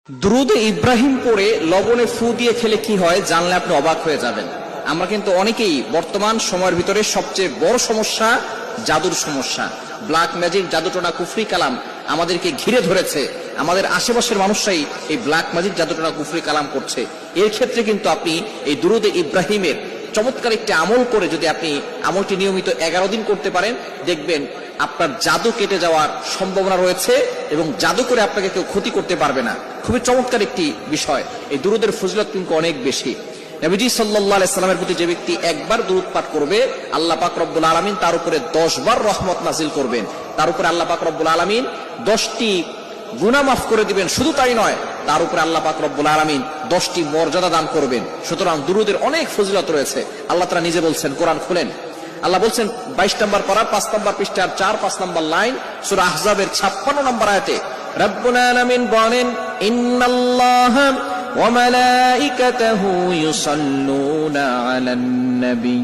দুরুদে ইব্রাহিম পড়ে লবণে ফু দিয়ে খেলে কি হয় জানলে আপনি অবাক হয়ে যাবেন। আমরা কিন্তু অনেকেই বর্তমান সময়ের ভিতরে সবচেয়ে বড় সমস্যা জাদুর সমস্যা, ব্ল্যাক ম্যাজিক, জাদুটোনা, কুফরি কালাম আমাদেরকে ঘিরে ধরেছে। আমাদের আশেপাশের মানুষরাই এই ব্ল্যাক ম্যাজিক, জাদুটোনা, কুফরি কালাম করছে। এর ক্ষেত্রে কিন্তু আপনি এই দুরুদে ইব্রাহিমের চমৎকার একটি আমল করে যদি আপনি আমলটি নিয়মিত 11 দিন করতে পারেন, দেখবেন আপনার জাদু কেটে যাওয়ার সম্ভাবনা রয়েছে এবং জাদু করে আপনাকে কেউ ক্ষতি করতে পারবে না। খুবই চমৎকার একটি বিষয়। এই দুরুদের ফজিলত কিন্তু অনেক বেশি। নবীজি সাল্লাল্লাহু আলাইহি সাল্লামের প্রতি যে ব্যক্তি একবার দুরুদ পাঠ করবে, আল্লাহ পাক রব্বুল আলামিন তার উপরে 10 বার রহমত নাজিল করবেন। তার উপরে আল্লাহ পাক রব্বুল আলামিন 10টি গুনাহ মাফ করে দিবেন। শুধু তাই নয়, তার উপরে আল্লাহ পাক রব্বুল আলামিন 10টি মর্যাদা দান করবেন। সুতরাং দুরুদের অনেক ফজিলত রয়েছে। আল্লাহ তাআলা নিজে বলছেন, কোরআন খুলেন, আল্লাহ বলছেন 22 নম্বর পারা 5 নম্বর পৃষ্ঠার 4-5 নম্বর লাইন, সূরা আহজাবের 56 নম্বর আয়াতে রব্বুল আলামিন বলেন, ইন্নাল্লাহা ওয়া মালাইকাতাহু ইউসাল্লুনা আলান নবী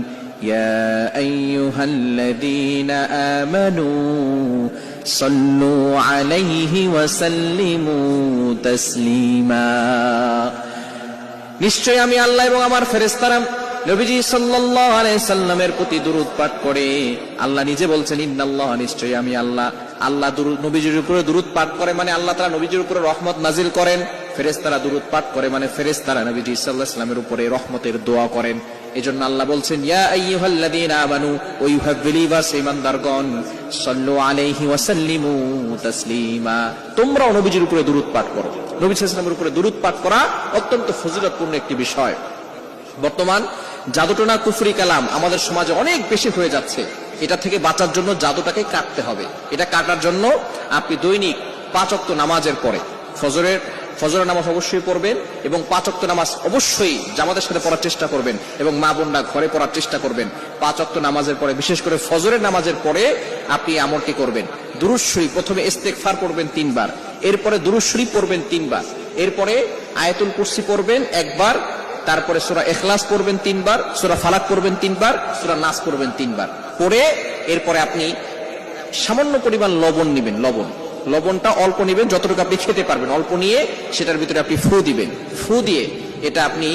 ইয়া আইয়ুহাল্লাযীনা আমানু সাল্লু আলাইহি ওয়া সাল্লিমু তাসলিমা। নিশ্চয় আমি আল্লাহ এবং আমার ফেরেশতারা নবীজি সাল্লাল্লাহু আলাইহি সাল্লামের প্রতি দুরূদ পাঠ করে। আল্লাহ নিজে বলছেন, ইন্নাল্লাহ, নিশ্চয়ই আমি আল্লাহ। আল্লাহ নবীজির উপরে দুরূদ পাঠ করে মানে আল্লাহ তাআলা নবীজির উপরে রহমত নাজিল করেন। ফেরেশতারা দুরূদ পাঠ করে মানে ফেরেশতারা নবীজি সাল্লাল্লাহু আলাইহি সাল্লামের উপরে রহমতের দোয়া করেন। এজন্য আল্লাহ বলছেন, ইয়া আইয়ুহাল্লাযীনা আমানু, ও ইউ হ্যাভ বিলিভার্স, ঈমানদারগণ, সাল্লু আলাইহি ওয়া সাল্লিমু তাসলিমা, তোমরাও নবীজির উপরে দুরূদ পাঠ করো। নবী সাল্লাল্লাহু আলাইহি ওয়াসাল্লামের উপরে দুরূদ পাঠ করা অত্যন্ত ফজিলতপূর্ণ একটি বিষয়। বর্তমান জাদুটোনা, কুফরি কালাম আমাদের সমাজে অনেক বেশি হয়ে যাচ্ছে। এটা থেকে বাঁচার জন্য জাদুটাকে কাটতে হবে। এটা কাটার জন্য আপনি দৈনিক 5 ওয়াক্ত নামাজের পরে ফজরের নামাজ অবশ্যই পড়বেন এবং 5 ওয়াক্ত নামাজ অবশ্যই জামাতের সাথে পড়ার চেষ্টা করবেন এবং মা বোনরা ঘরে পড়ার চেষ্টা করবেন। 5 ওয়াক্ত নামাজের পরে, বিশেষ করে ফজরের নামাজের পরে আপনি আমলটি করবেন। দুরূদ শরীফ, প্রথমে ইস্তেগফার পড়বেন 3 বার, এরপরে দুরূদ শরীফ পড়বেন 3 বার, এরপরে আয়াতুল কুরসি পড়বেন 1 বার, তারপরে সূরা ইখলাস পড়বেন 3 বার, সূরা ফালাক পড়বেন 3 বার, সূরা নাস পড়বেন 3 বার। পড়ে এরপরে আপনি সামান্য পরিমাণ লবণ নেবেন। লবণটা অল্প নেবেন, যতটুকু আপনি খেতে পারবেন অল্প নিয়ে সেটার ভিতরে আপনি ফু দিবেন। ফু দিয়ে এটা আপনি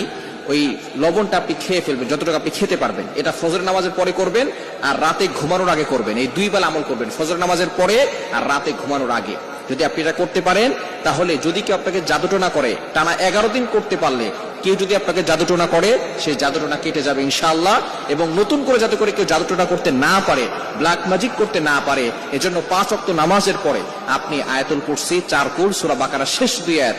ওই লবণটা আপনি খেয়ে ফেলবেন যতটুকু আপনি খেতে পারবেন। এটা ফজরের নামাজের পরে করবেন আর রাতে ঘুমানোর আগে করবেন। এই 2 বেলা আমল করবেন, ফজরের নামাজের পরে আর রাতে ঘুমানোর আগে। যদি আপনি এটা করতে পারেন, তাহলে যদি কেউ আপনাকে জাদুটোনা করে, টানা 11 দিন করতে পারলে, কেউ যদি আপনাকে জাদুটোনা করে, সেই জাদুটোনা কেটে যাবে ইনশাআল্লাহ। এবং নতুন করে যাতে করে কেউ জাদুটোনা করতে না পারে, ব্ল্যাক ম্যাজিক করতে না পারে, এজন্য 5 ওয়াক্ত নামাজের পরে আপনি আয়াতুল কুরসি 4 কুল, সূরা বাকারা শেষ 2 আয়াত